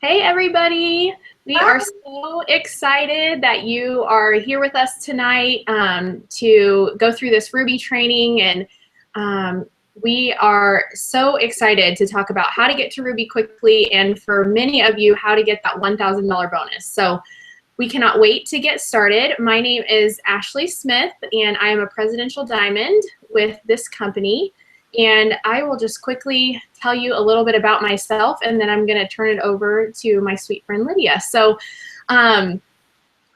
Hey everybody, we Hi. are so excited that you are here with us tonight to go through this Ruby training, and we are so excited to talk about how to get to Ruby quickly, and for many of you, how to get that $1,000 bonus. So we cannot wait to get started. My name is Ashleigh Smith, and I am a Presidential Diamond with this company. And I will just quickly tell you a little bit about myself, and then I'm going to turn it over to my sweet friend Lydia. So I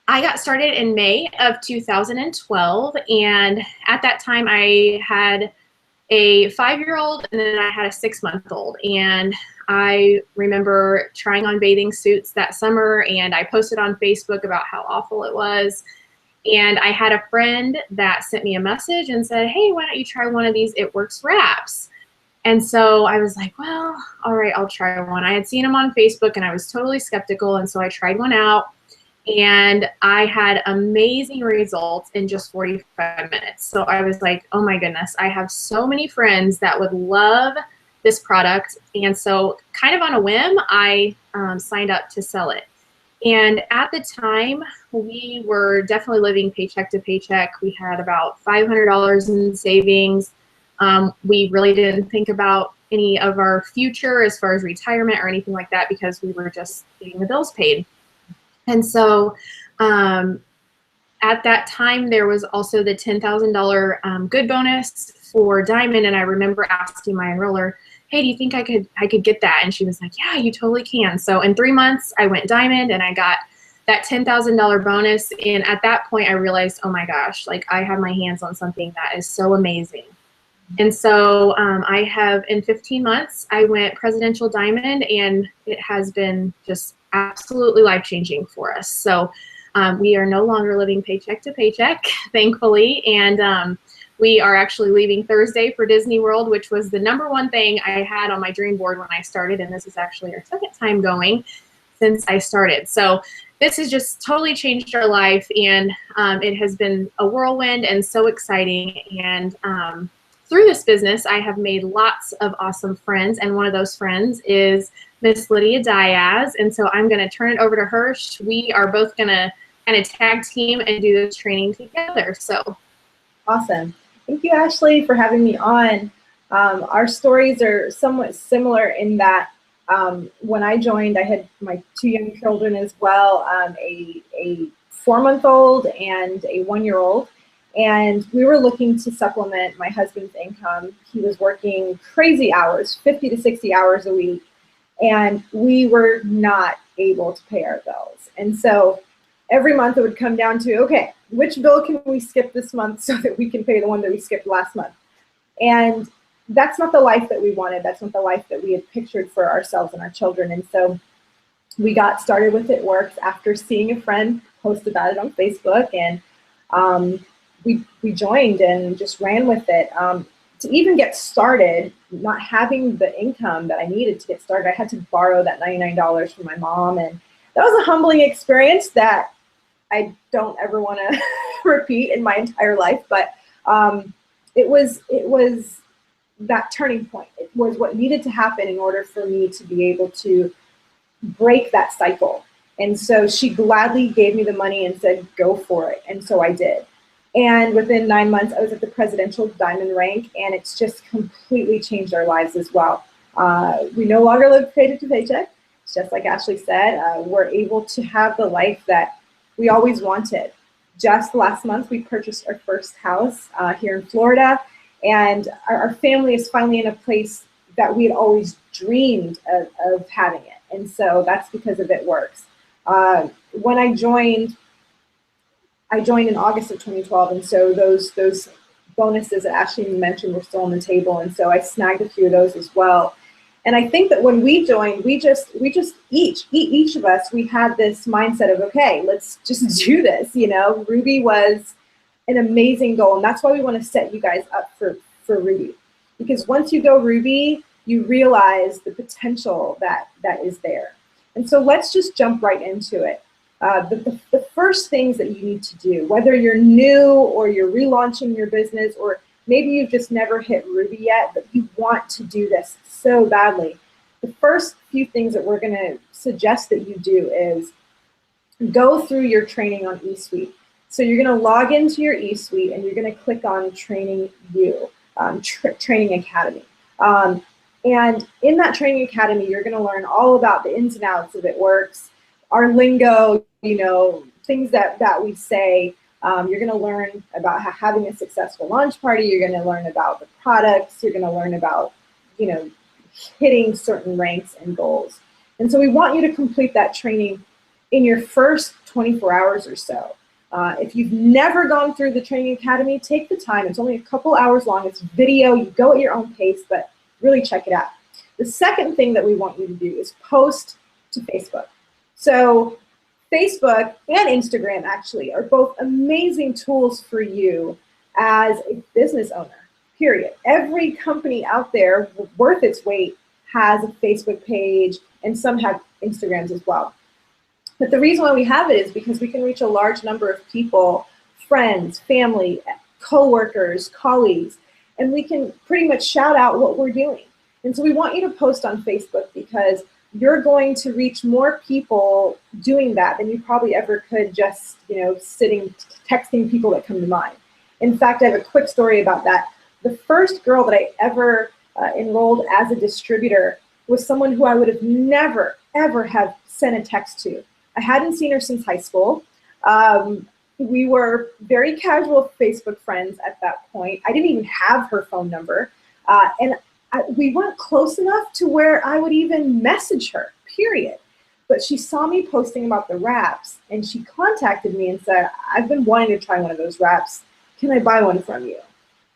got started in May of 2012, and at that time I had a 5-year-old and then I had a 6-month-old. And I remember trying on bathing suits that summer, and I posted on Facebook about how awful it was. And I had a friend that sent me a message and said, hey, why don't you try one of these It Works wraps? And so I was like, well, all right, I'll try one. I had seen them on Facebook and I was totally skeptical. And so I tried one out, and I had amazing results in just 45 minutes. So I was like, oh my goodness, I have so many friends that would love this product. And so kind of on a whim, I signed up to sell it. And at the time, we were definitely living paycheck to paycheck. We had about $500 in savings. We really didn't think about any of our future as far as retirement or anything like that, because we were just getting the bills paid. And so at that time, there was also the $10,000 good bonus for Diamond. And I remember asking my enroller, hey, do you think I could get that? And she was like, yeah, you totally can. So in 3 months, I went Diamond and I got that $10,000 bonus. And at that point, I realized, oh my gosh, like I have my hands on something that is so amazing. And so I have, in 15 months, I went Presidential Diamond, and it has been just absolutely life-changing for us. So we are no longer living paycheck to paycheck, thankfully. And we are actually leaving Thursday for Disney World, which was the #1 thing I had on my dream board when I started. And this is actually our 2nd time going since I started. So this has just totally changed our life, and it has been a whirlwind and so exciting. And through this business, I have made lots of awesome friends, and one of those friends is Miss Lydia Diaz. And so I'm going to turn it over to her. We are both going to kind of tag team and do this training together. So Awesome. Thank you, Ashleigh, for having me on. Our stories are somewhat similar in that when I joined, I had my 2 young children as well, a 4-month-old and a 1-year-old. And we were looking to supplement my husband's income. He was working crazy hours, 50 to 60 hours a week, and we were not able to pay our bills. And so every month it would come down to, okay, which bill can we skip this month so that we can pay the one that we skipped last month? And that's not the life that we wanted. That's not the life that we had pictured for ourselves and our children. And so we got started with It Works after seeing a friend post about it on Facebook, and we joined and just ran with it. To even get started, not having the income that I needed to get started, I had to borrow that $99 from my mom, and that was a humbling experience that I don't ever want to repeat in my entire life. But it was that turning point. It was what needed to happen in order for me to be able to break that cycle. And so she gladly gave me the money and said, go for it. And so I did. And within 9 months, I was at the Presidential Diamond rank, and it's just completely changed our lives as well. We no longer live paycheck to paycheck. It's just like Ashleigh said, we're able to have the life that we always wanted. Just last month, we purchased our first house here in Florida, and our family is finally in a place that we had always dreamed of having it. And so that's because of It Works. When I joined in August of 2012, and so those bonuses that Ashleigh mentioned were still on the table, and so I snagged a few of those as well. And I think that when we joined, we just each of us, we had this mindset of, okay, let's just do this. You know, Ruby was an amazing goal, and that's why we want to set you guys up for Ruby, because once you go Ruby, you realize the potential that is there. And so let's just jump right into it. The first things that you need to do, whether you're new or you're relaunching your business, or maybe you've just never hit Ruby yet, but you want to do this so badly, the first few things that we're going to suggest that you do is go through your training on eSuite. So you're going to log into your eSuite and you're going to click on Training You, Training Academy. And in that Training Academy, you're going to learn all about the ins and outs of It Works, our lingo, you know, things that we say. You're going to learn about having a successful launch party. You're going to learn about the products. You're going to learn about, you know, hitting certain ranks and goals. And so we want you to complete that training in your first 24 hours or so. If you've never gone through the Training Academy, take the time. It's only a couple hours long. It's video. You go at your own pace, but really check it out. The second thing that we want you to do is post to Facebook. So Facebook and Instagram actually are both amazing tools for you as a business owner, period. Every company out there worth its weight has a Facebook page, and some have Instagrams as well. But the reason why we have it is because we can reach a large number of people, friends, family, coworkers, colleagues, and we can pretty much shout out what we're doing. And so we want you to post on Facebook because you're going to reach more people doing that than you probably ever could just, you know, sitting, texting people that come to mind. In fact, I have a quick story about that. The first girl that I ever enrolled as a distributor was someone who I would have never, ever have sent a text to. I hadn't seen her since high school. We were very casual Facebook friends at that point. I didn't even have her phone number. We weren't close enough to where I would even message her, period. But she saw me posting about the wraps, and she contacted me and said, I've been wanting to try one of those wraps. Can I buy one from you?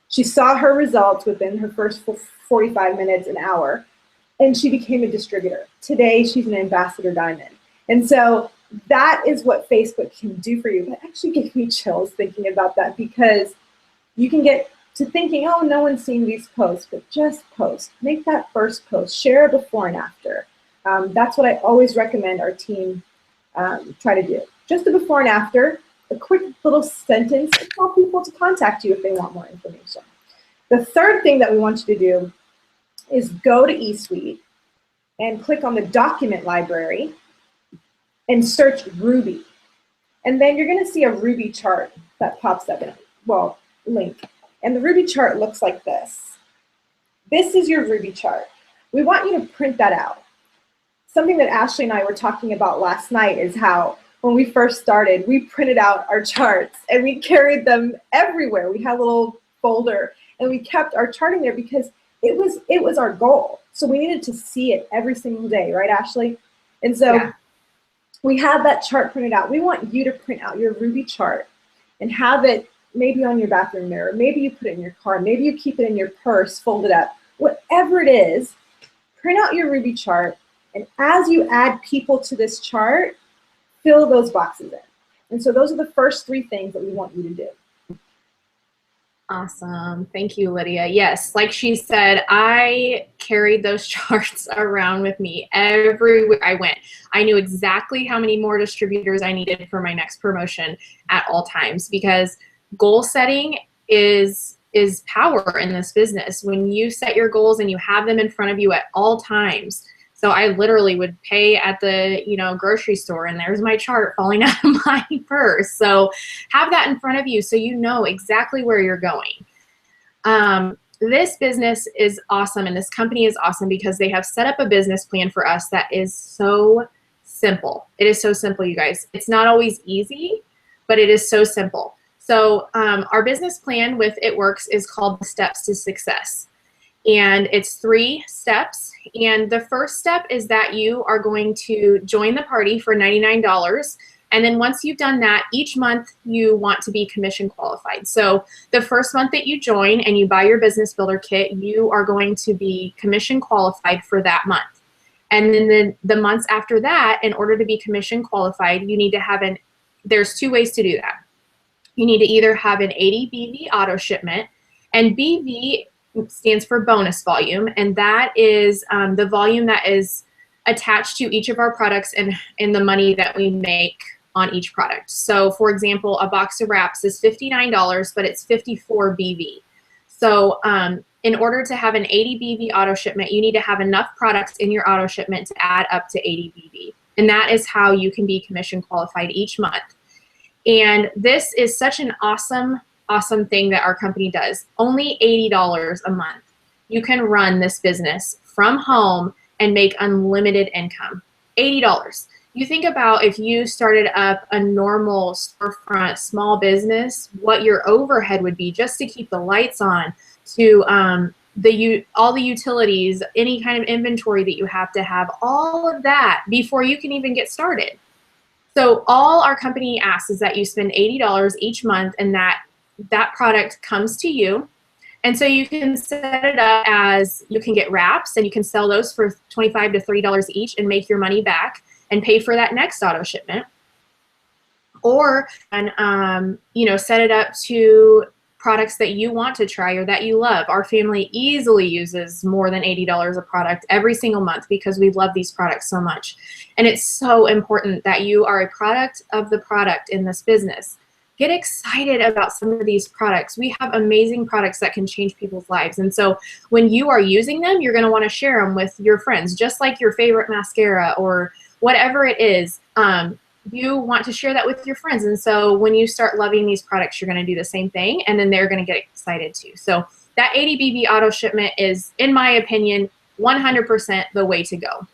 She saw her results within her first 45 minutes, an hour, and she became a distributor. Today, she's an ambassador diamond. And so that is what Facebook can do for you. That actually gave me chills thinking about that, because you can get to thinking, oh, no one's seen these posts, but just post. Make that first post. Share a before and after. That's what I always recommend our team try to do. Just a before and after, a quick little sentence to tell people to contact you if they want more information. The third thing that we want you to do is go to eSuite and click on the document library and search Ruby. And then you're going to see a Ruby chart that pops up in it. Well, link. And the Ruby chart looks like this. This is your Ruby chart. We want you to print that out. Something that Ashleigh and I were talking about last night is how when we first started, we printed out our charts and we carried them everywhere. We had a little folder and we kept our chart in there because it was our goal. So we needed to see it every single day, right, Ashleigh? And so yeah, we have that chart printed out. We want you to print out your Ruby chart and have it maybe on your bathroom mirror. Maybe you put it in your car. Maybe you keep it in your purse, fold it up. Whatever it is, print out your Ruby chart. And as you add people to this chart, fill those boxes in. And so those are the first three things that we want you to do. Awesome. Thank you, Lydia. Yes, like she said, I carried those charts around with me everywhere I went. I knew exactly how many more distributors I needed for my next promotion at all times, because goal setting is power in this business. When you set your goals and you have them in front of you at all times. So I literally would pay at the, grocery store, and there's my chart falling out of my purse. So have that in front of you so you know exactly where you're going. This business is awesome, and this company is awesome because they have set up a business plan for us that is so simple. It is so simple, you guys. It's not always easy, but it is so simple. So our business plan with It Works is called the Steps to Success. And it's 3 steps. And the first step is that you are going to join the party for $99. And then once you've done that, each month you want to be commission qualified. So the first month that you join and you buy your business builder kit, you are going to be commission qualified for that month. And then the months after that, in order to be commission qualified, you need to have there's 2 ways to do that. You need to either have an 80 BV auto shipment, and BV stands for bonus volume, and that is the volume that is attached to each of our products and the money that we make on each product. So for example, a box of wraps is $59, but it's 54 BV. So in order to have an 80 BV auto shipment, you need to have enough products in your auto shipment to add up to 80 BV. And that is how you can be commission qualified each month. And this is such an awesome, awesome thing that our company does. Only $80 a month. You can run this business from home and make unlimited income. $80. You think about if you started up a normal storefront small business, what your overhead would be just to keep the lights on, to all the utilities, any kind of inventory that you have to have, all of that before you can even get started. So all our company asks is that you spend $80 each month, and that product comes to you. And so you can set it up as you can get wraps, and you can sell those for $25 to $30 each and make your money back and pay for that next auto shipment. Or, set it up to products that you want to try or that you love. Our family easily uses more than $80 a product every single month because we love these products so much. And it's so important that you are a product of the product in this business. Get excited about some of these products. We have amazing products that can change people's lives. And so when you are using them, you're going to want to share them with your friends, just like your favorite mascara or whatever it is. You want to share that with your friends. And so when you start loving these products, you're going to do the same thing, and then they're going to get excited too. So that 80 BV auto shipment is, in my opinion, 100% the way to go.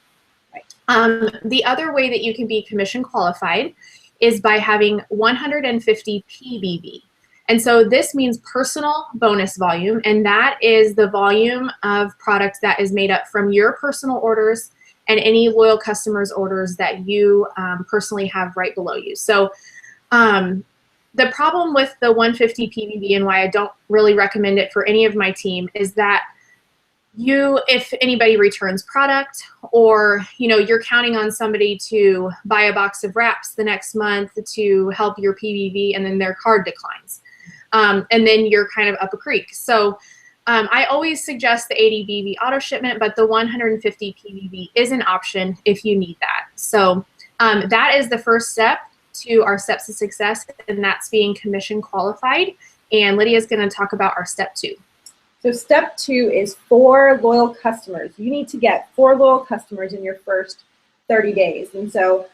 The other way that you can be commission qualified is by having 150 PBV. And so this means personal bonus volume, and that is the volume of product that is made up from your personal orders and any loyal customers' orders that you personally have right below you. So the problem with the 150 PBV and why I don't really recommend it for any of my team is that if anybody returns product, or you're counting on somebody to buy a box of wraps the next month to help your PBV, and then their card declines, and then you're kind of up a creek. So I always suggest the 80 BV auto shipment, but the 150 PBV is an option if you need that. So that is the first step to our steps to success, and that's being commission qualified. And Lydia is going to talk about our step 2. So step 2 is 4 loyal customers. You need to get 4 loyal customers in your first 30 days. And so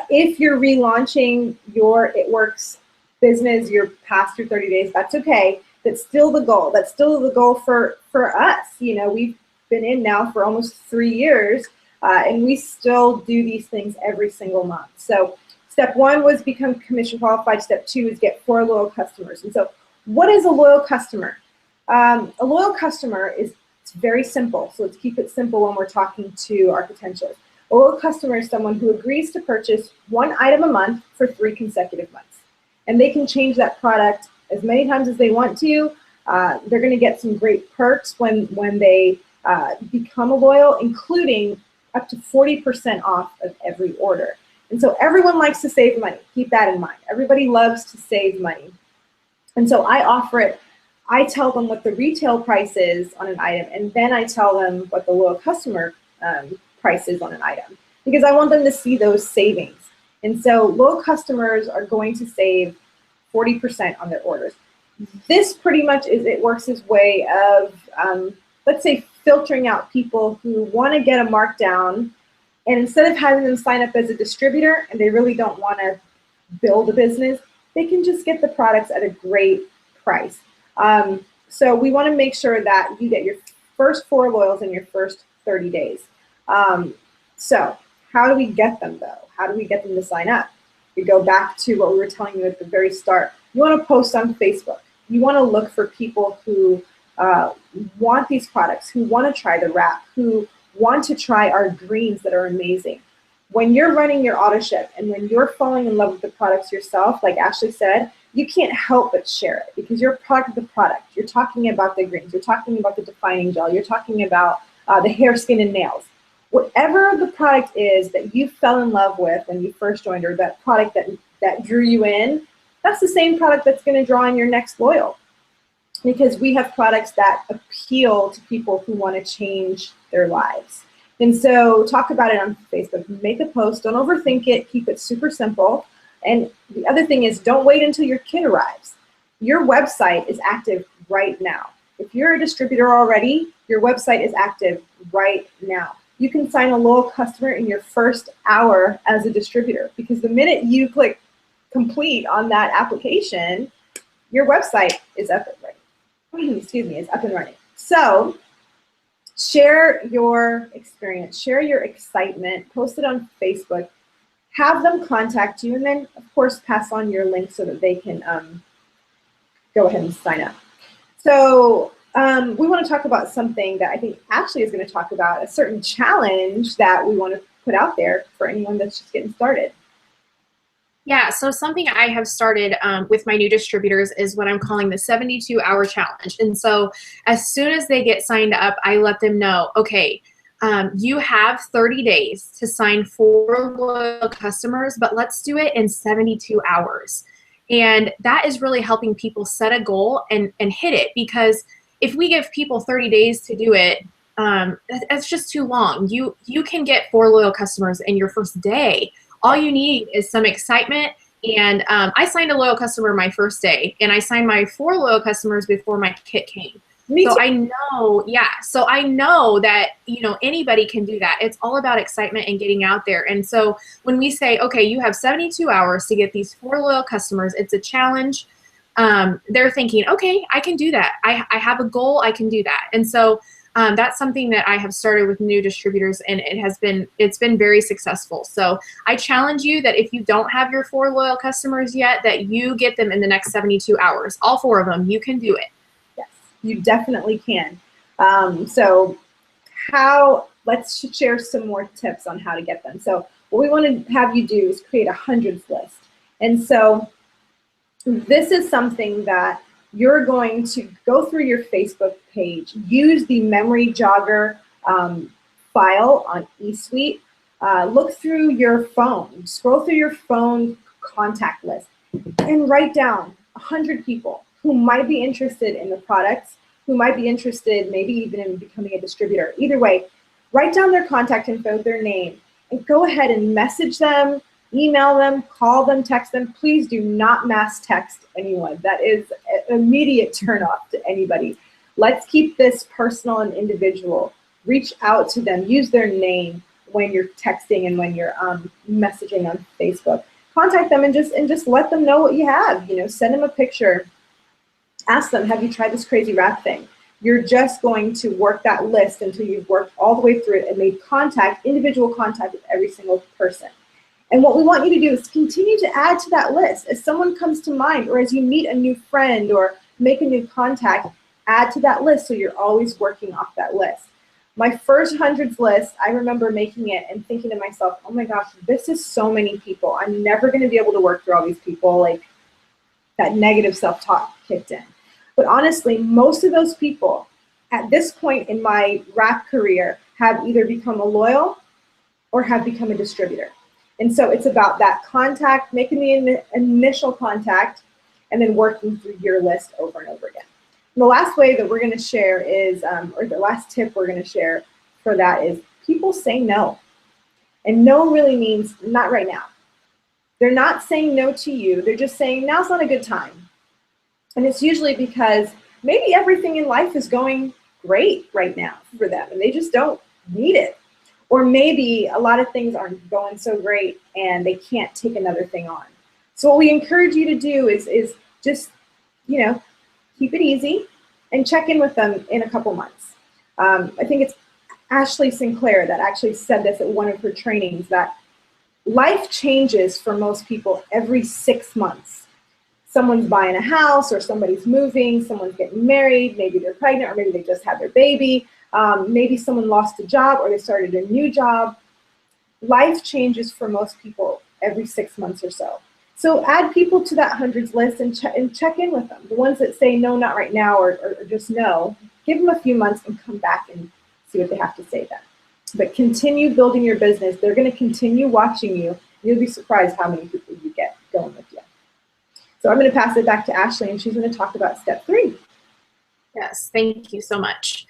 if you're relaunching your It Works business, you're past your 30 days, that's okay. That's still the goal. That's still the goal for us. We've been in now for almost 3 years, and we still do these things every single month. So step 1 was become commission qualified. Step 2 is get 4 loyal customers. And so what is a loyal customer? A loyal customer it's very simple. So let's keep it simple when we're talking to our potentials. A loyal customer is someone who agrees to purchase 1 item a month for 3 consecutive months. And they can change that product as many times as they want to. They're going to get some great perks when they become a loyal, including up to 40% off of every order. And so everyone likes to save money. Keep that in mind. Everybody loves to save money. And so I offer it. I tell them what the retail price is on an item, and then I tell them what the loyal customer price is on an item, because I want them to see those savings. And so loyal customers are going to save 40% on their orders. This pretty much is It Works' way of, let's say, filtering out people who want to get a markdown, and instead of having them sign up as a distributor and they really don't want to build a business, they can just get the products at a great price. So we want to make sure that you get your first 4 loyals in your first 30 days. So how do we get them, though? How do we get them to sign up? We go back to what we were telling you at the very start. You want to post on Facebook. You want to look for people who want these products, who want to try the wrap, who want to try our greens that are amazing. When you're running your auto ship and when you're falling in love with the products yourself, like Ashleigh said, you can't help but share it because you're a product of the product. You're talking about the greens. You're talking about the defining gel. You're talking about the hair, skin, and nails. Whatever the product is that you fell in love with when you first joined, or that product that drew you in, that's the same product that's going to draw in your next loyal. Because we have products that appeal to people who want to change their lives. And so talk about it on Facebook. Make a post. Don't overthink it. Keep it super simple. And the other thing is, don't wait until your kid arrives. Your website is active right now. If you're a distributor already, your website is active right now. You can sign a loyal customer in your first hour as a distributor, because the minute you click complete on that application, your website is up and running. Excuse me, is up and running. So share your experience, share your excitement, post it on Facebook, have them contact you, and then of course pass on your link so that they can go ahead and sign up. So we want to talk about something that I think Ashleigh is going to talk about, a certain challenge that we want to put out there for anyone that's just getting started. Yeah, so something I have started with my new distributors is what I'm calling the 72-hour challenge. And so as soon as they get signed up, I let them know, okay, you have 30 days to sign 4 loyal customers, but let's do it in 72 hours. And that is really helping people set a goal and hit it, because if we give people 30 days to do it, that's just too long. You can get 4 loyal customers in your first day. All you need is some excitement. And I signed a loyal customer my first day, and I signed my 4 loyal customers before my kit came. Me too. I know, yeah. So I know that, anybody can do that. It's all about excitement and getting out there. And so when we say, okay, you have 72 hours to get these 4 loyal customers, it's a challenge. They're thinking, okay, I can do that. I have a goal, I can do that. And so that's something that I have started with new distributors, and it's been very successful. So I challenge you that if you don't have your 4 loyal customers yet, that you get them in the next 72 hours. All 4 of them, you can do it. Yes, you definitely can. Let's share some more tips on how to get them. So what we want to have you do is create a hundreds list. And so this is something that you're going to go through your Facebook page, use the memory jogger file on eSuite, look through your phone, scroll through your phone contact list, and write down 100 people who might be interested in the products, who might be interested maybe even in becoming a distributor. Either way, write down their contact info, their name, and go ahead and message them, email them, call them, text them. Please do not mass text anyone. That is an immediate turnoff to anybody. Let's keep this personal and individual. Reach out to them. Use their name when you're texting and when you're messaging on Facebook. Contact them and just let them know what you have. Send them a picture. Ask them, have you tried this crazy wrap thing? You're just going to work that list until you've worked all the way through it and made individual contact with every single person. And what we want you to do is continue to add to that list. As someone comes to mind, or as you meet a new friend or make a new contact, add to that list so you're always working off that list. My first hundreds list, I remember making it and thinking to myself, oh my gosh, this is so many people. I'm never going to be able to work through all these people. Like, that negative self-talk kicked in. But honestly, most of those people at this point in my wrap career have either become a loyal or have become a distributor. And so it's about that contact, making the initial contact, and then working through your list over and over again. And the last way that we're going to share is, or the last tip we're going to share for that is, people say no. And no really means not right now. They're not saying no to you. They're just saying now's not a good time. And it's usually because maybe everything in life is going great right now for them, and they just don't need it. Or maybe a lot of things aren't going so great and they can't take another thing on. So what we encourage you to do is just, keep it easy and check in with them in a couple months. I think it's Ashleigh Sinclair that actually said this at one of her trainings, that life changes for most people every 6 months. Someone's buying a house, or somebody's moving, someone's getting married, maybe they're pregnant, or maybe they just had their baby. Maybe someone lost a job or they started a new job. Life changes for most people every 6 months or so. So add people to that hundreds list and check in with them. The ones that say no, not right now, or just no, give them a few months and come back and see what they have to say then. But continue building your business. They're going to continue watching you. You'll be surprised how many people you get going with you. So I'm going to pass it back to Ashleigh, and she's going to talk about step 3. Yes, thank you so much.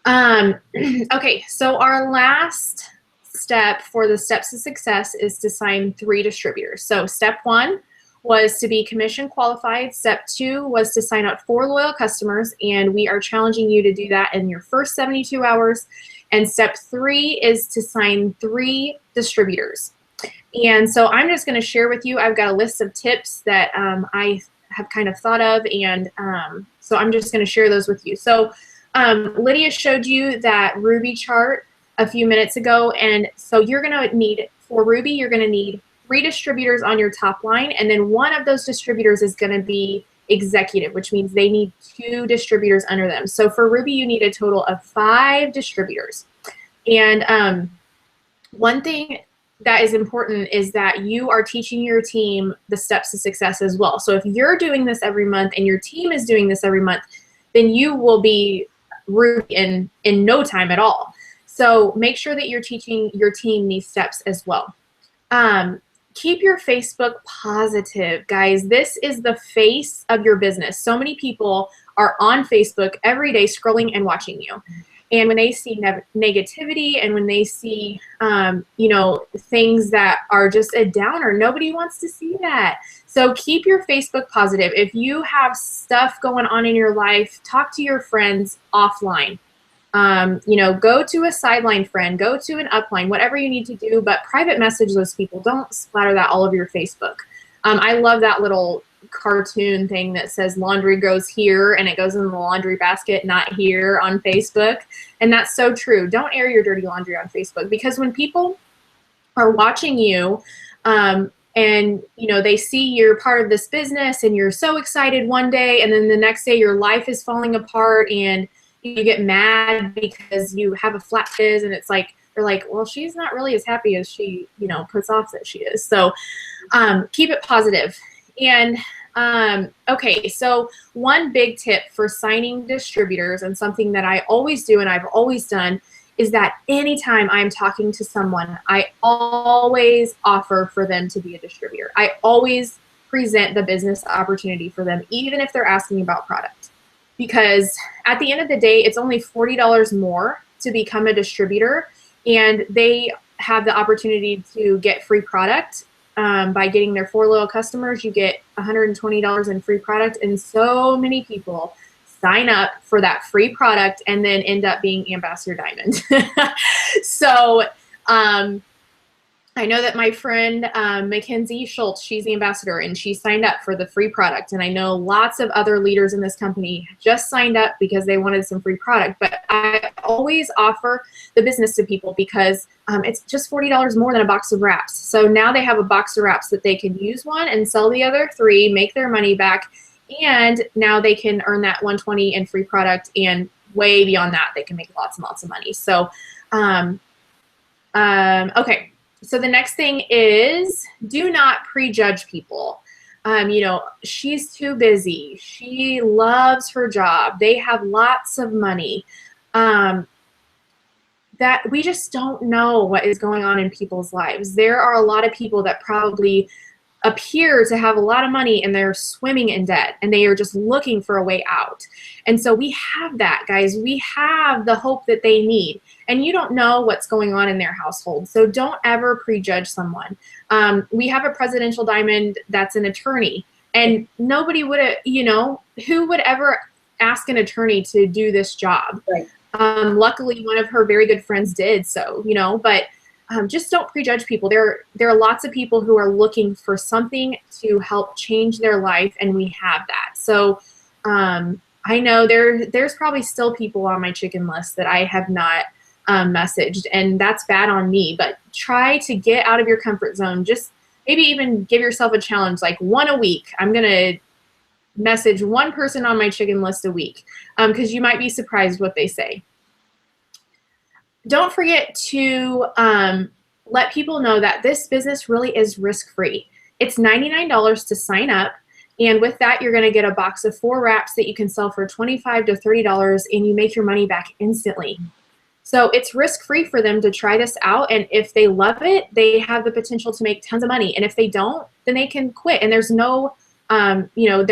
Okay, so our last step for the steps to success is to sign 3 distributors. So step 1, was to be commission qualified. Step 2 was to sign up 4 loyal customers, and we are challenging you to do that in your first 72 hours. And step 3 is to sign 3 distributors. And so I'm just going to share with you, I've got a list of tips that I have kind of thought of, and so I'm just going to share those with you. So Lydia showed you that Ruby chart a few minutes ago, and so you're going to need, for Ruby, you're going to need 3 distributors on your top line, and then one of those distributors is going to be executive, which means they need 2 distributors under them. So for Ruby, you need a total of 5 distributors. And one thing that is important is that you are teaching your team the steps to success as well. So if you're doing this every month and your team is doing this every month, then you will be Ruby in no time at all. So make sure that you're teaching your team these steps as well. Keep your Facebook positive, guys. This is the face of your business. So many people are on Facebook every day scrolling and watching you. And when they see negativity and when they see, you know, things that are just a downer, nobody wants to see that. So keep your Facebook positive. If you have stuff going on in your life, talk to your friends offline. You know, go to a sideline friend, go to an upline, whatever you need to do, but private message those people. Don't splatter that all over your Facebook. I love that little cartoon thing that says laundry goes here and it goes in the laundry basket, not here on Facebook. And that's so true. Don't air your dirty laundry on Facebook, because when people are watching you and you know, they see you're part of this business and you're so excited one day, and then the next day your life is falling apart and you get mad because you have a flat fizz, and it's like, they're like, well, she's not really as happy as she, you know, puts off that she is. So keep it positive. And okay, so one big tip for signing distributors, and something that I always do and I've always done, is that anytime I'm talking to someone, I always offer for them to be a distributor. I always present the business opportunity for them, even if they're asking about product. Because at the end of the day, it's only $40 more to become a distributor, and they have the opportunity to get free product. By getting their 4 loyal customers, you get $120 in free product, and so many people sign up for that free product and then end up being Ambassador Diamond. So I know that my friend Mackenzie Schultz, she's the ambassador, and she signed up for the free product. And I know lots of other leaders in this company just signed up because they wanted some free product. But I always offer the business to people because it's just $40 more than a box of wraps. So now they have a box of wraps that they can use one and sell the other 3, make their money back, and now they can earn that $120 in free product, and way beyond that, they can make lots and lots of money. So, okay. So the next thing is, do not prejudge people. You know, she's too busy. She loves her job. They have lots of money. That we just don't know what is going on in people's lives. There are a lot of people that probably appear to have a lot of money and they're swimming in debt and they are just looking for a way out. And so we have that, guys. We have the hope that they need. And you don't know what's going on in their household. So don't ever prejudge someone. We have a presidential diamond that's an attorney. And nobody would, you know, who would ever ask an attorney to do this job? Right. Luckily, one of her very good friends did so, you know, but just don't prejudge people. There are lots of people who are looking for something to help change their life, and we have that. So I know there's probably still people on my chicken list that I have not messaged, and that's bad on me. But try to get out of your comfort zone. Just maybe even give yourself a challenge, like 1 a week. I'm going to message 1 person on my chicken list a week, because you might be surprised what they say. Don't forget to let people know that this business really is risk-free. It's $99 to sign up, and with that, you're going to get a box of 4 wraps that you can sell for $25 to $30, and you make your money back instantly. So it's risk-free for them to try this out, and if they love it, they have the potential to make tons of money. And if they don't, then they can quit. And there's no, you know,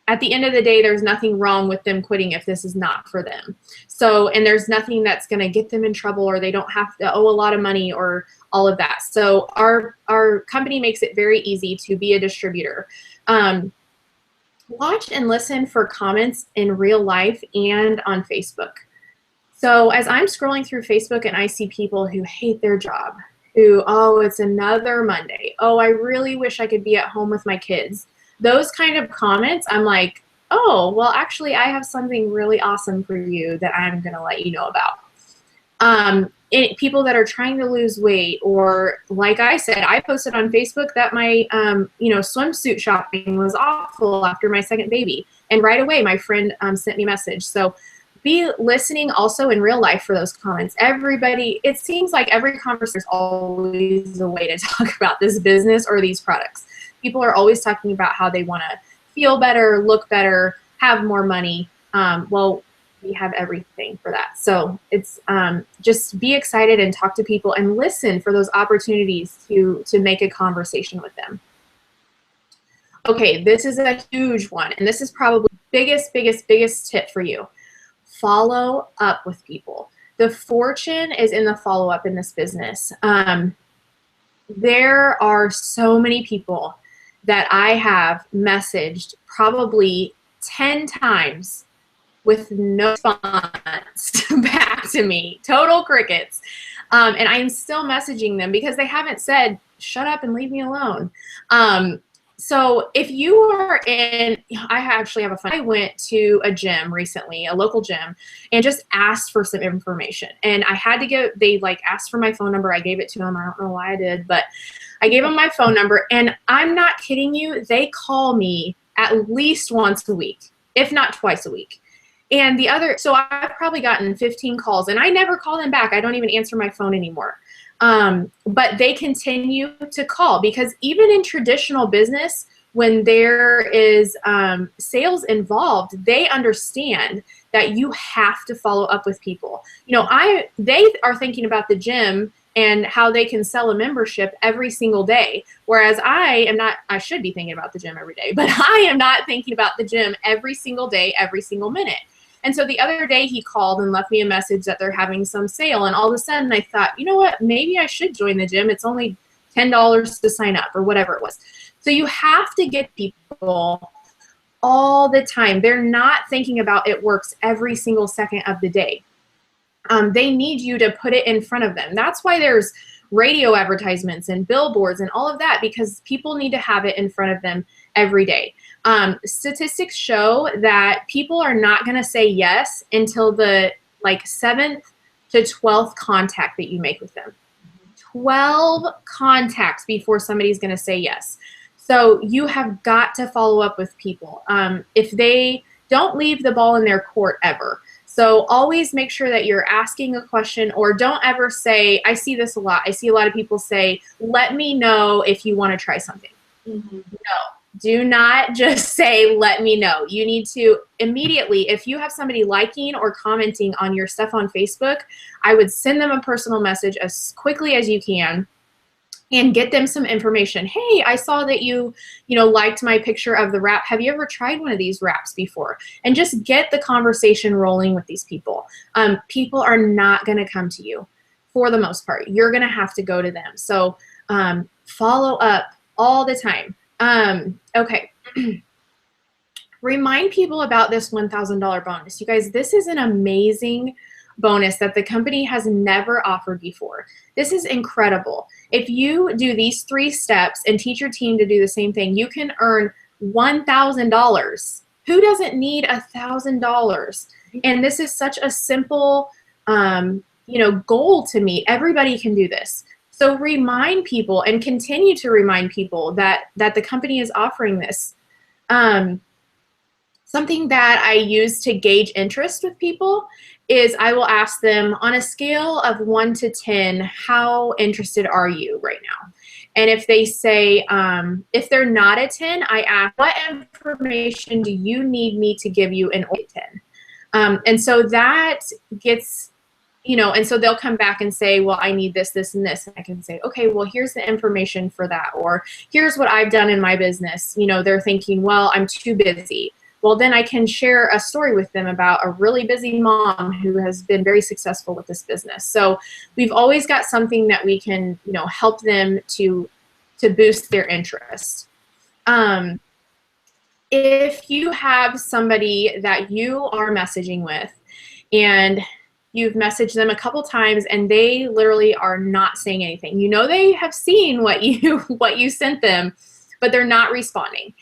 at the end of the day, there's nothing wrong with them quitting if this is not for them. So, and there's nothing that's going to get them in trouble, or they don't have to owe a lot of money or all of that. So our company makes it very easy to be a distributor. Watch and listen for comments in real life and on Facebook. So as I'm scrolling through Facebook and I see people who hate their job, who, oh, it's another Monday. Oh, I really wish I could be at home with my kids. Those kind of comments, I'm like, oh, well, actually, I have something really awesome for you that I'm going to let you know about. People that are trying to lose weight, or like I said, I posted on Facebook that my, swimsuit shopping was awful after my second baby. And right away, my friend sent me a message. So be listening also in real life for those comments. Everybody, it seems like every conversation is always a way to talk about this business or these products. People are always talking about how they want to feel better, look better, have more money. Well, we have everything for that. So it's just be excited and talk to people and listen for those opportunities to make a conversation with them. Okay, this is a huge one, and this is probably biggest tip for you. Follow up with people. The fortune is in the follow-up in this business. There are so many people that I have messaged probably 10 times with no response back to me. Total crickets. And I am still messaging them because they haven't said, shut up and leave me alone. So if you are in, I actually have a fun, I went to a gym recently, a local gym, and just asked for some information. And I had to get, they like asked for my phone number. I gave it to them. I don't know why I did, but I gave them my phone number, and I'm not kidding you. They call me at least once a week, if not twice a week. And so I've probably gotten 15 calls, and I never call them back. I don't even answer my phone anymore. But they continue to call, because even in traditional business, when there is sales involved, they understand that you have to follow up with people. They are thinking about the gym and how they can sell a membership every single day. Whereas I should be thinking about the gym every day, but I am not thinking about the gym every single day, every single minute. And so the other day he called and left me a message that they're having some sale. And all of a sudden I thought, you know what, maybe I should join the gym. It's only $10 to sign up, or whatever it was. So you have to get people all the time. They're not thinking about it works every single second of the day. They need you to put it in front of them. That's why there's radio advertisements and billboards and all of that, because people need to have it in front of them every day. Statistics show that people are not going to say yes until the 7th to 12th contact that you make with them. 12 contacts before somebody's going to say yes. So you have got to follow up with people. If they don't leave the ball in their court ever. So always make sure that you're asking a question, or don't ever say, I see this a lot. I see a lot of people say, let me know if you want to try something. Mm-hmm. No, do not just say, let me know. You need to immediately, if you have somebody liking or commenting on your stuff on Facebook, I would send them a personal message as quickly as you can and get them some information. Hey, I saw that you liked my picture of the wrap. Have you ever tried one of these wraps before? And just get the conversation rolling with these people. People are not going to come to you for the most part. You're going to have to go to them. So follow up all the time. Okay. Remind people about this $1,000 bonus. You guys, this is an amazing bonus that the company has never offered before. This is incredible. If you do these 3 steps and teach your team to do the same thing, you can earn $1,000. Who doesn't need $1,000? And this is such a simple, goal to meet. Everybody can do this. So remind people and continue to remind people that the company is offering this. Something that I use to gauge interest with people is I will ask them, on a scale of 1 to 10, how interested are you right now? And if they say, if they're not a 10, I ask, what information do you need me to give you in order to 10? And so that gets, and so they'll come back and say, well, I need this, this, and this. And I can say, okay, well, here's the information for that. Or here's what I've done in my business. They're thinking, well, I'm too busy. well, then I can share a story with them about a really busy mom who has been very successful with this business. So we've always got something that we can, you know, help them to boost their interest. If you have somebody that you are messaging with and you've messaged them a couple times and they literally are not saying anything, you know they have seen what you sent them, but they're not responding.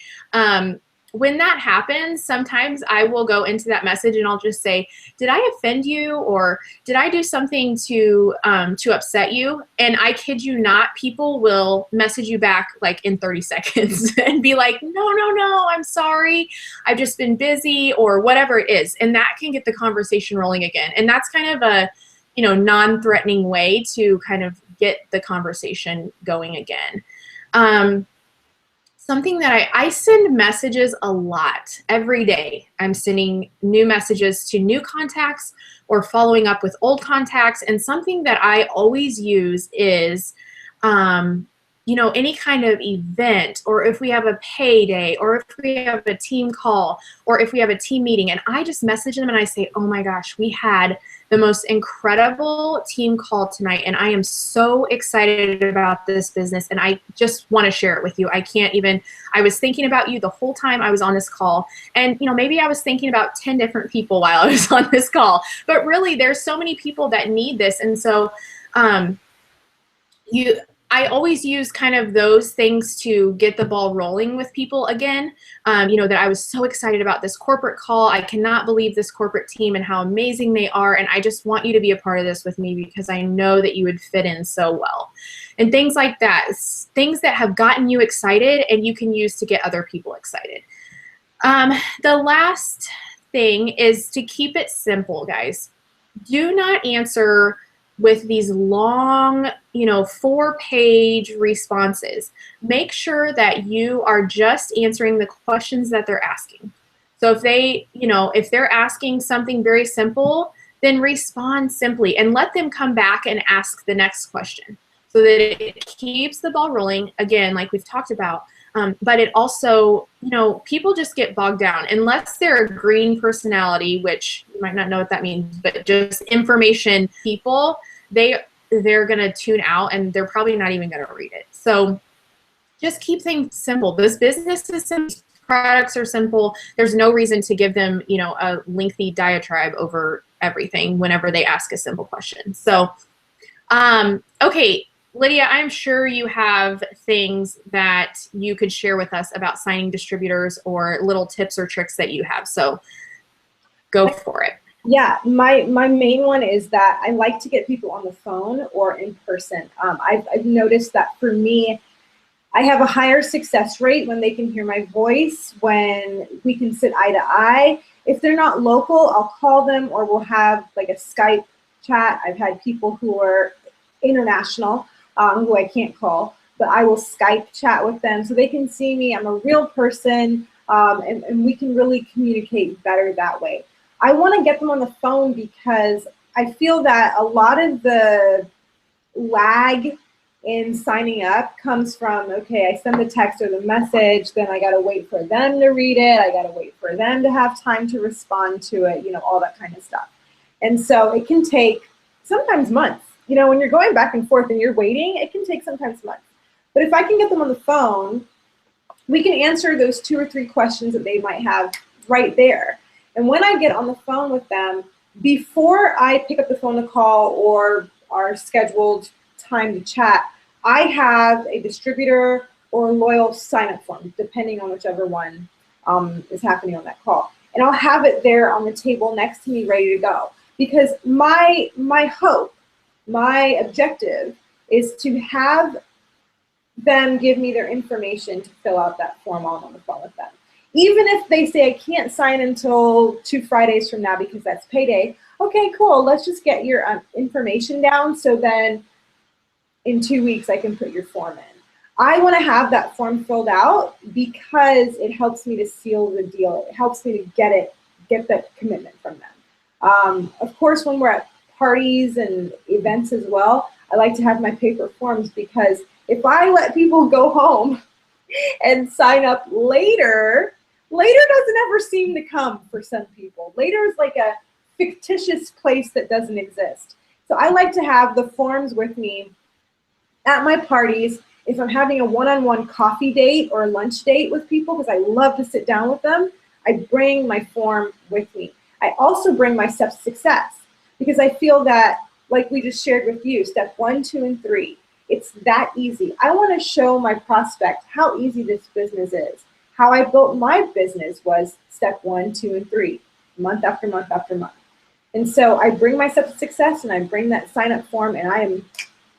When that happens, sometimes I will go into that message and I'll just say, did I offend you, or did I do something to upset you? And I kid you not, people will message you back like in 30 seconds and be like, no, I'm sorry, I've just been busy, or whatever it is. And that can get the conversation rolling again. And that's kind of a, you know, non-threatening way to kind of get the conversation going again. Something that I send messages a lot every day. I'm sending new messages to new contacts or following up with old contacts. And something that I always use is, you know, any kind of event, or if we have a payday, or if we have a team call, or if we have a team meeting, and I just message them and I say, oh my gosh, we had the most incredible team call tonight, and I am so excited about this business, and I just want to share it with you. I was thinking about you the whole time I was on this call, and you know, maybe I was thinking about 10 different people while I was on this call, but really there's so many people that need this. And so I always use kind of those things to get the ball rolling with people again. You know, that I was so excited about this corporate call. I cannot believe this corporate team and how amazing they are. And I just want you to be a part of this with me because I know that you would fit in so well. And things like that, things that have gotten you excited and you can use to get other people excited. The last thing is to keep it simple, guys. Do not answer with these long, you know, 4-page responses. Make sure that you are just answering the questions that they're asking. So if they, you know, if they're asking something very simple, then respond simply and let them come back and ask the next question so that it keeps the ball rolling, again, like we've talked about. But it also, you know, people just get bogged down unless they're a green personality, which you might not know what that means, but just information people, they're going to tune out and they're probably not even going to read it. So just keep things simple. This business is simple. Products are simple. There's no reason to give them, you know, a lengthy diatribe over everything whenever they ask a simple question. So, okay. Lydia, I'm sure you have things that you could share with us about signing distributors or little tips or tricks that you have. So go for it. Yeah, my main one is that I like to get people on the phone or in person. I've noticed that for me, I have a higher success rate when they can hear my voice, when we can sit eye to eye. If they're not local, I'll call them or we'll have like a Skype chat. I've had people who are international who I can't call, but I will Skype chat with them so they can see me. I'm a real person, and we can really communicate better that way. I want to get them on the phone because I feel that a lot of the lag in signing up comes from, okay, I send the text or the message, then I got to wait for them to read it. I got to wait for them to have time to respond to it, you know, all that kind of stuff. And so it can take sometimes months. You know, when you're going back and forth and you're waiting, it can take sometimes months. But if I can get them on the phone, we can answer those 2 or 3 questions that they might have right there. And when I get on the phone with them, before I pick up the phone to call or our scheduled time to chat, I have a distributor or loyal sign-up form, depending on whichever one is happening on that call. And I'll have it there on the table next to me ready to go. Because my hope, my objective is to have them give me their information to fill out that form while I'm on the phone with them. Even if they say I can't sign until 2 Fridays from now because that's payday, okay, cool, let's just get your information down so then in 2 weeks I can put your form in. I want to have that form filled out because it helps me to seal the deal. It helps me to get that commitment from them. Of course, when we're at parties and events as well, I like to have my paper forms because if I let people go home and sign up later, Later doesn't ever seem to come for some people. Later is like a fictitious place that doesn't exist. So I like to have the forms with me at my parties. If I'm having a one-on-one coffee date or a lunch date with people, because I love to sit down with them, I bring my form with me. I also bring my steps to success, because I feel that, like we just shared with you, step 1, 2, and 3, it's that easy. I want to show my prospect how easy this business is. How I built my business was step 1, 2, and 3, month after month after month. And so I bring my steps to success, and I bring that sign-up form, and I am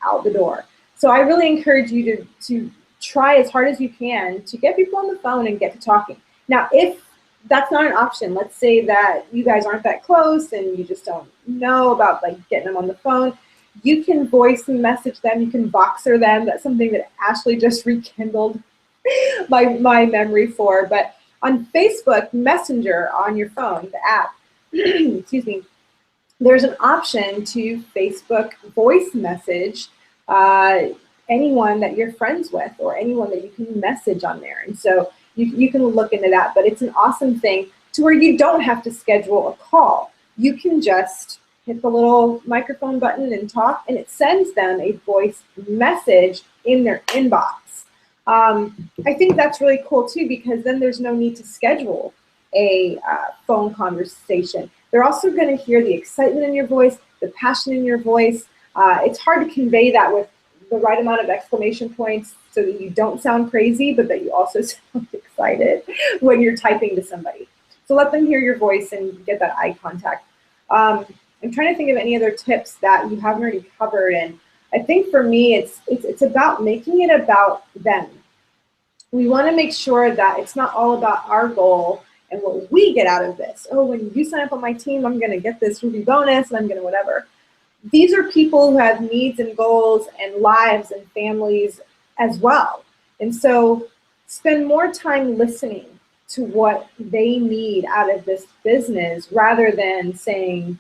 out the door. So I really encourage you to try as hard as you can to get people on the phone and get to talking. Now, if that's not an option, let's say that you guys aren't that close and you just don't know about like getting them on the phone, you can voice and message them, you can Voxer them. That's something that Ashleigh just rekindled my memory for. But on Facebook Messenger on your phone, the app, excuse me, there's an option to Facebook voice message anyone that you're friends with or anyone that you can message on there. And so you can look into that, but it's an awesome thing to where you don't have to schedule a call. You can just hit the little microphone button and talk, and it sends them a voice message in their inbox. I think that's really cool too, because then there's no need to schedule a phone conversation. They're also going to hear the excitement in your voice, the passion in your voice. It's hard to convey that with the right amount of exclamation points so that you don't sound crazy, but that you also sound excited when you're typing to somebody. So let them hear your voice and get that eye contact. I'm trying to think of any other tips that you haven't already covered, and I think for me it's about making it about them. We want to make sure that it's not all about our goal and what we get out of this. Oh, when you sign up on my team, I'm going to get this Ruby bonus and I'm going to whatever. These are people who have needs and goals and lives and families as well. And so spend more time listening to what they need out of this business rather than saying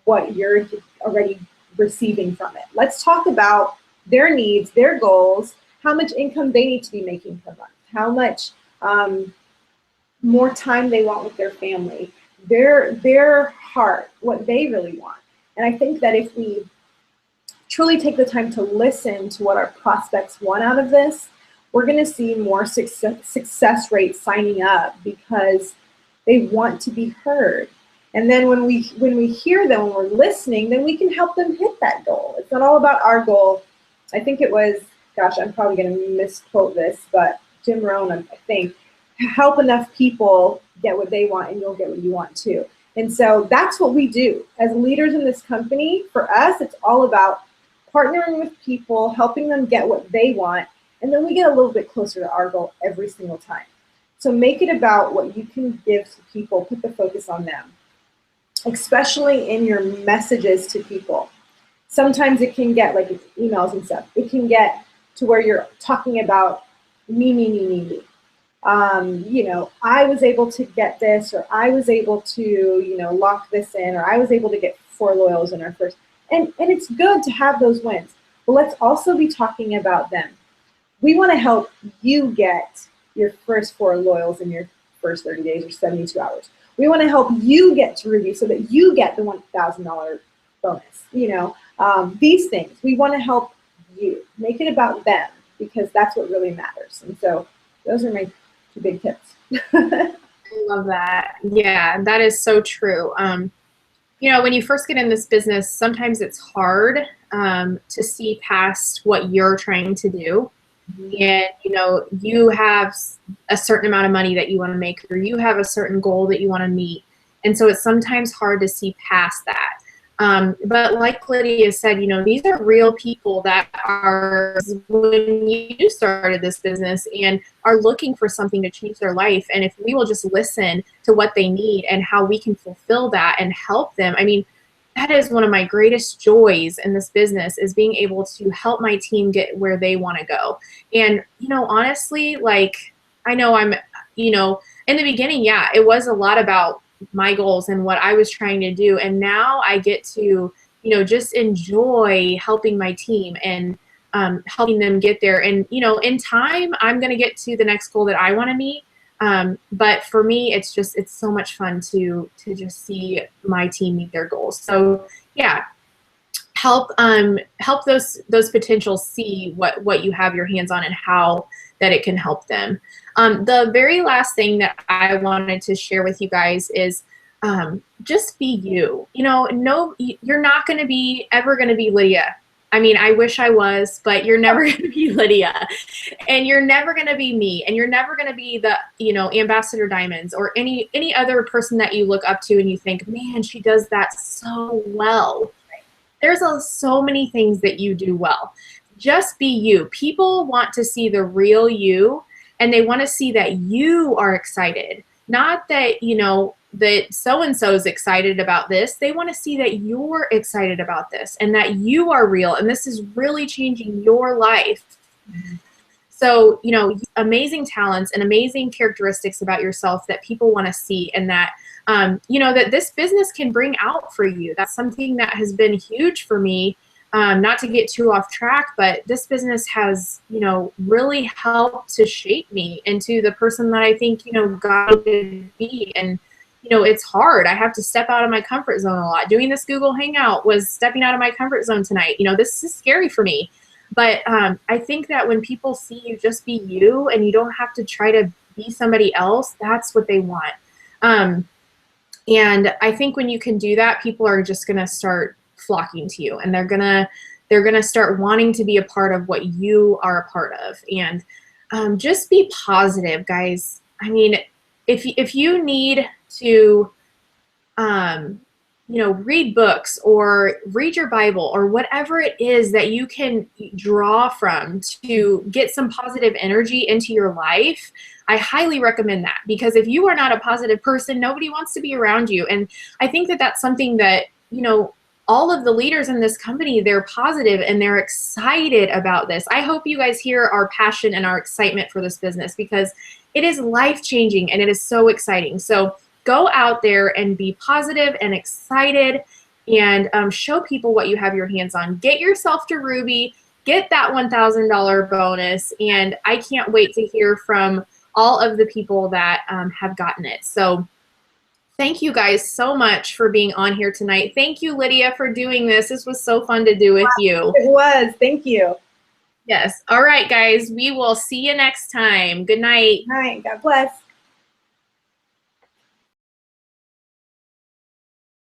what you're already receiving from it. Let's talk about their needs, their goals, how much income they need to be making per month, how much more time they want with their family, their heart, what they really want. And I think that if we truly take the time to listen to what our prospects want out of this, we're going to see more success rates signing up because they want to be heard. And then when we hear them, when we're listening, then we can help them hit that goal. It's not all about our goal. I think it was, gosh, I'm probably going to misquote this, but Jim Rohn, I think, help enough people get what they want and you'll get what you want too. And so that's what we do. As leaders in this company, for us, it's all about partnering with people, helping them get what they want, and then we get a little bit closer to our goal every single time. So make it about what you can give to people, put the focus on them, especially in your messages to people. Sometimes it can get, like emails and stuff, it can get to where you're talking about me. You know, I was able to get this, or I was able to, you know, lock this in, or I was able to get 4 loyals in our first. And it's good to have those wins. But let's also be talking about them. We want to help you get your first 4 loyals in your first 30 days or 72 hours. We want to help you get to Ruby so that you get the $1,000 bonus. You know, these things. We want to help you. Make it about them because that's what really matters. And so those are my 2 big tips. I love that. Yeah, that is so true. You know, when you first get in this business, sometimes it's hard to see past what you're trying to do. And, you know, you have a certain amount of money that you want to make, or you have a certain goal that you want to meet. And so it's sometimes hard to see past that. But like Lydia said, you know, these are real people that are, when you started this business and are looking for something to change their life. And if we will just listen to what they need and how we can fulfill that and help them, I mean, that is one of my greatest joys in this business, is being able to help my team get where they want to go. And, you know, honestly, like, I know I'm, you know, in the beginning, yeah, it was a lot about my goals and what I was trying to do. And now I get to, you know, just enjoy helping my team and helping them get there. And, you know, in time, I'm going to get to the next goal that I want to meet. But for me, it's so much fun to just see my team meet their goals. So yeah, help those potentials see what you have your hands on and how that it can help them. The very last thing that I wanted to share with you guys is just be you. You know, no, you're not going to be ever going to be Lydia. I mean, I wish I was, but you're never going to be Lydia, and you're never going to be me, and you're never going to be the, you know, Ambassador Diamonds or any other person that you look up to and you think, man, she does that so well. There's so many things that you do well. Just be you. People want to see the real you, and they want to see that you are excited. Not that, you know, that so-and-so is excited about this. They want to see that you're excited about this and that you are real and this is really changing your life. So, you know, amazing talents and amazing characteristics about yourself that people want to see, and that, you know, that this business can bring out for you. That's something that has been huge for me. Not to get too off track, but this business has, you know, really helped to shape me into the person that I think, you know, God would be. And, you know, it's hard. I have to step out of my comfort zone a lot. Doing this Google Hangout was stepping out of my comfort zone tonight. You know, this is scary for me. But I think that when people see you just be you and you don't have to try to be somebody else, that's what they want. And I think when you can do that, people are just going to start flocking to you, and they're gonna start wanting to be a part of what you are a part of. And just be positive, guys. I mean, if you need to you know, read books or read your Bible or whatever it is that you can draw from to get some positive energy into your life, I highly recommend that, because if you are not a positive person, nobody wants to be around you. And I think that that's something that, you know, all of the leaders in this company, they're positive and they're excited about this. I hope you guys hear our passion and our excitement for this business, because it is life-changing and it is so exciting. So go out there and be positive and excited, and show people what you have your hands on. Get yourself to Ruby, get that $1,000 bonus, and I can't wait to hear from all of the people that have gotten it. So thank you guys so much for being on here tonight. Thank you, Lydia, for doing this. This was so fun to do with you. It was. Thank you. Yes. All right, guys. We will see you next time. Good night. All right. God bless.